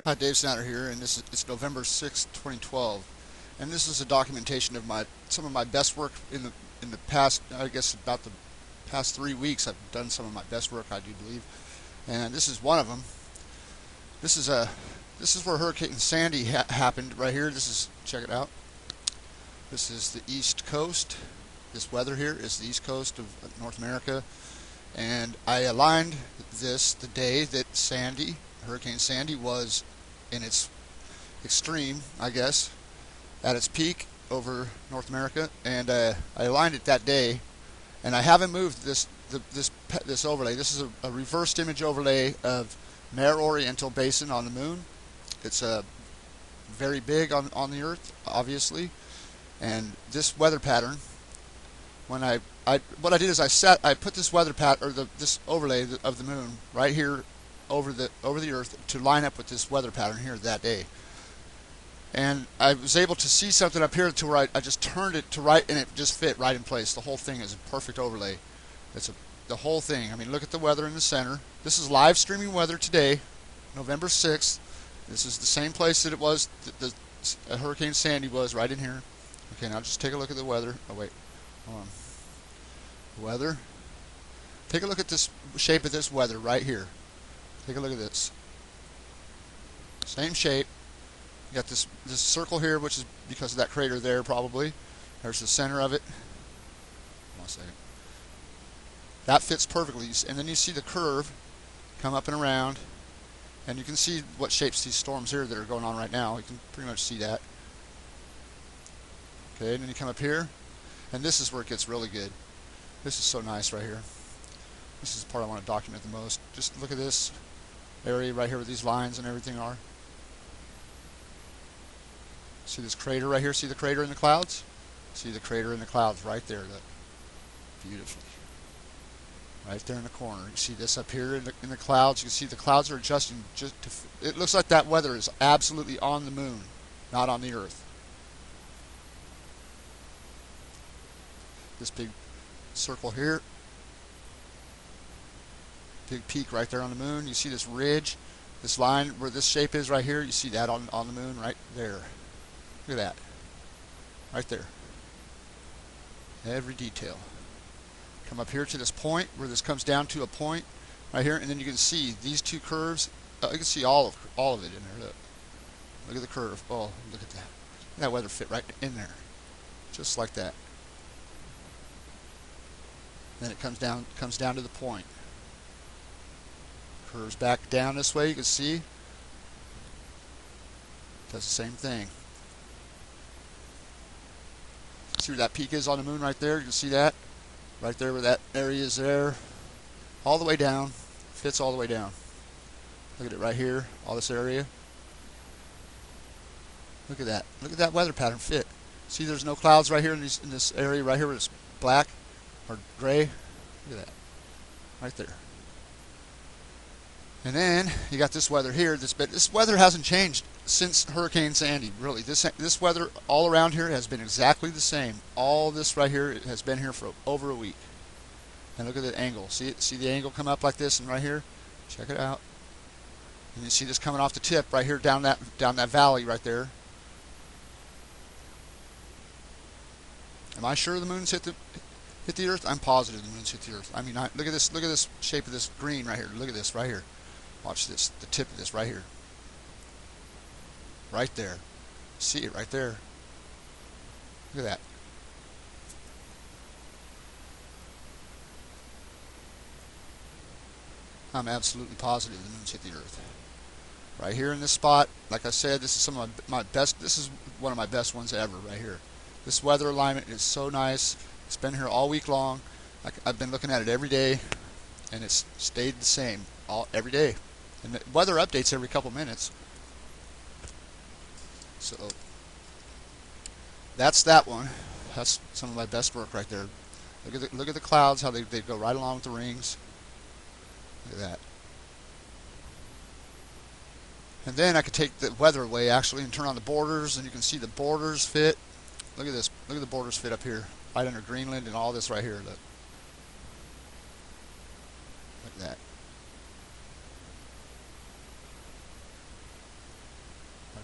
Hi, Dave Snyder here, and it's November 6th, 2012, and this is a documentation of some of my best work in the past. I guess about the past 3 weeks, I've done some of my best work, I do believe, and this is one of them. This is a this is where Hurricane Sandy happened right here. Check it out. This is the East Coast. This weather here is the East Coast of North America, and I aligned this the day that Hurricane Sandy was in its extreme, I guess, at its peak over North America, and I aligned it that day, and I haven't moved this overlay. This is a reversed image overlay of Mare Oriental Basin on the moon. It's very big on the Earth, obviously, and this weather pattern. What I did is I put this weather pattern, or this overlay of the moon right here over the Earth to line up with this weather pattern here that day. And I was able to see something up here to where I just turned it to right, and it just fit right in place. The whole thing is a perfect overlay. The whole thing. I mean, look at the weather in the center. This is live streaming weather today, November 6th. This is the same place that it was, Hurricane Sandy was, right in here. Okay, now just take a look at the weather. Oh, wait. Hold on. Weather. Take a look at this shape of this weather right here. Take a look at this. Same shape. You got this circle here, which is because of that crater there, probably. There's the center of it. One second. That fits perfectly. And then you see the curve come up and around, and you can see what shapes these storms here that are going on right now. You can pretty much see that. Okay, and then you come up here, and this is where it gets really good. This is so nice right here. This is the part I want to document the most. Just look at this area right here where these lines and everything are. See this crater right here? See the crater in the clouds? See the crater in the clouds right there. Look. Beautifully. Right there in the corner. You see this up here in the clouds? You can see the clouds are adjusting it looks like that weather is absolutely on the moon, not on the Earth. This big circle here. Big peak right there on the moon. You see this ridge, this line where this shape is right here. You see that on the moon right there. Look at that. Right there. Every detail. Come up here to this point where this comes down to a point right here, and then you can see these two curves. You can see all of it in there. Look at the curve. Oh, look at that. That weather fit right in there. Just like that. Then it comes down to the point. Curves back down this way, you can see. Does the same thing. See where that peak is on the moon right there? You can see that? Right there where that area is there. All the way down. Fits all the way down. Look at it right here. All this area. Look at that. Look at that weather pattern fit. See there's no clouds right here in this area right here where it's black or gray. Look at that. Right there. And then you got this weather here. This weather hasn't changed since Hurricane Sandy. Really, this weather all around here has been exactly the same. All this right here has been here for over a week. And look at the angle. See it? See the angle come up like this and right here. Check it out. And you see this coming off the tip right here down that valley right there. Am I sure the moon's hit the Earth? I'm positive the moon's hit the Earth. I mean, look at this shape of this green right here. Look at this right here. Watch this, the tip of this right here. Right there. See it right there. Look at that. I'm absolutely positive the moon's hit the Earth. Right here in this spot, like I said, this is some of my best. This is one of my best ones ever right here. This weather alignment is so nice. It's been here all week long. I've been looking at it every day, and it's stayed the same every day. And the weather updates every couple minutes. So that's that one. That's some of my best work right there. Look at the clouds, how they go right along with the rings. Look at that. And then I could take the weather away actually and turn on the borders, and you can see the borders fit. Look at this. Look at the borders fit up here, right under Greenland and all this right here. Look at that.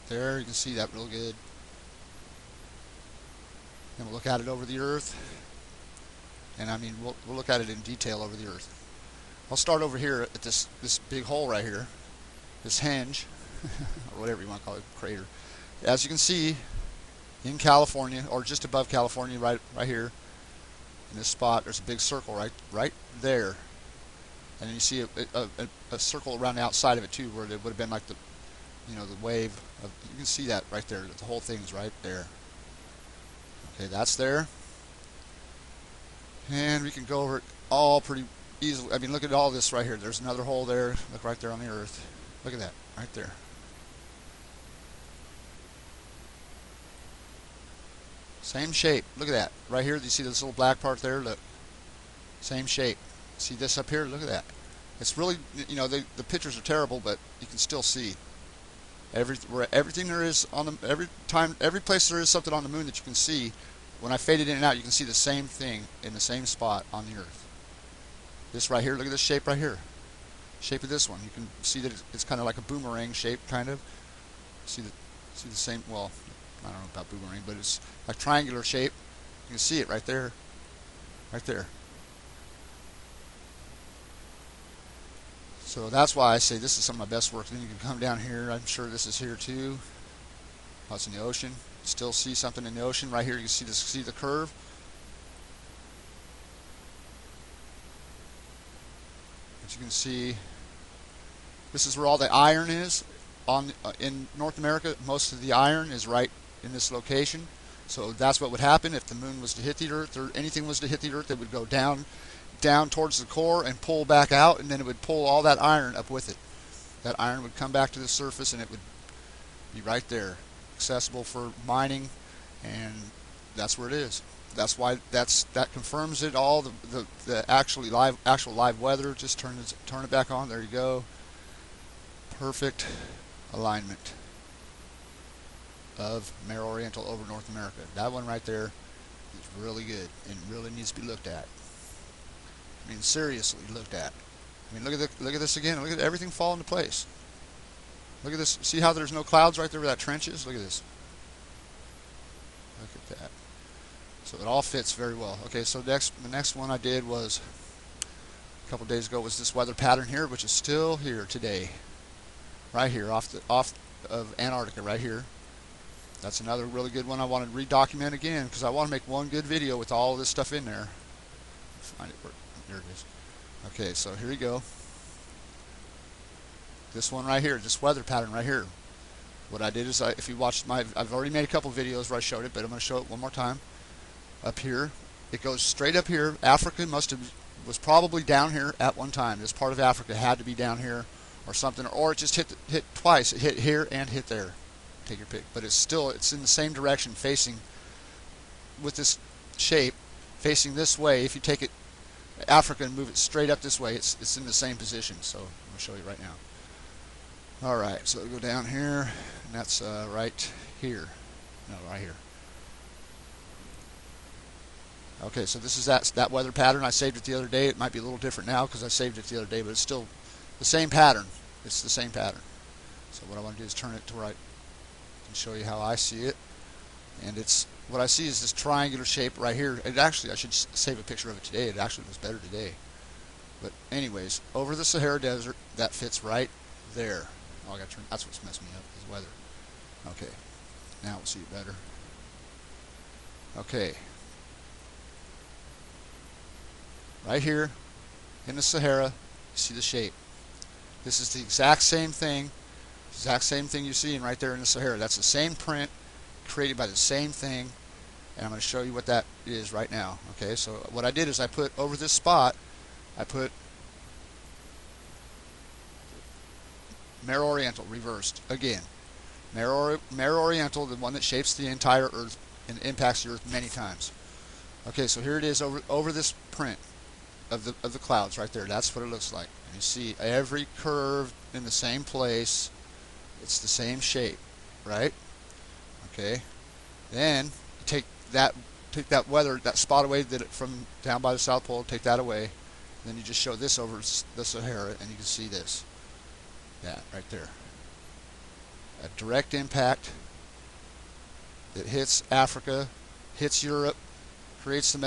Right there, you can see that real good. And we'll look at it over the Earth. And I mean, we'll look at it in detail over the Earth. I'll start over here at this big hole right here, this henge, or whatever you want to call it, crater. As you can see, in California, or just above California, right here, in this spot, there's a big circle right there. And then you see a circle around the outside of it too, where it would have been like the wave of, you can see that right there, the whole thing's right there. Okay, that's there. And we can go over it all pretty easily. I mean, look at all this right here. There's another hole there. Look right there on the Earth. Look at that, right there. Same shape. Look at that. Right here, do you see this little black part there? Look. Same shape. See this up here? Look at that. It's really, the pictures are terrible, but you can still see everything there is on the, every place there is something on the moon that you can see. When I fade it in and out, you can see the same thing in the same spot on the Earth. This right here, look at this shape right here. Shape of this one. You can see that it's kind of like a boomerang shape, kind of. See the same, well, I don't know about boomerang, but it's a triangular shape. You can see it right there. Right there. So that's why I say this is some of my best work. Then you can come down here. I'm sure this is here too. Oh, it's in the ocean. Still see something in the ocean. Right here you can see the curve. But you can see this is where all the iron is. In North America, most of the iron is right in this location. So that's what would happen if the moon was to hit the Earth, or anything was to hit the Earth. It would go down towards the core and pull back out, and then it would pull all that iron up with it. That iron would come back to the surface, and it would be right there, accessible for mining, and that's where it is. That's why that confirms it all. The actual live weather. Just turn it back on. There you go. Perfect alignment of Mare Oriental over North America. That one right there is really good and really needs to be looked at. I mean, seriously looked at. I mean, look at this again. Look at everything fall into place. Look at this. See how there's no clouds right there where that trench is? Look at this. Look at that. So it all fits very well. Okay, so the next one I did was a couple days ago was this weather pattern here, which is still here today. Right here, off of Antarctica, right here. That's another really good one I want to redocument again, because I want to make one good video with all of this stuff in there. Find it. There it is. Okay, so here you go. This one right here, this weather pattern right here. What I did is, if you watched I've already made a couple videos where I showed it, but I'm going to show it one more time. Up here, it goes straight up here. Africa was probably down here at one time. This part of Africa had to be down here or something, or it just hit twice. It hit here and hit there. Take your pick. But it's in the same direction, facing with this shape, facing this way. If you take it Africa and move it straight up this way, it's in the same position. So I'm going to show you right now. All right, so it'll go down here, and that's right here. No, right here. Okay, so this is that weather pattern. I saved it the other day. It might be a little different now because I saved it the other day, but it's still the same pattern. It's the same pattern. So what I want to do is turn it to where I can show you how I see it. And what I see is this triangular shape right here. I should save a picture of it today. It actually was better today. But anyways, over the Sahara Desert, that fits right there. Oh, I got to turn. That's what's messing me up, is weather. Okay, now we'll see it better. Okay. Right here in the Sahara, you see the shape. This is the exact same thing you're seeing right there in the Sahara. That's the same print created by the same thing, and I'm going to show you what that is right now. Okay, so what I did is I put over this spot, I put Mare Oriental reversed again. Mare Oriental, the one that shapes the entire Earth and impacts the Earth many times. Okay, so here it is over this print of the clouds right there. That's what it looks like. And you see every curve in the same place. It's the same shape, right? Okay. Then you take that spot away from down by the South Pole. Take that away. And then you just show this over the Sahara, and you can see this. That right there. a direct impact that hits Africa, hits Europe, creates the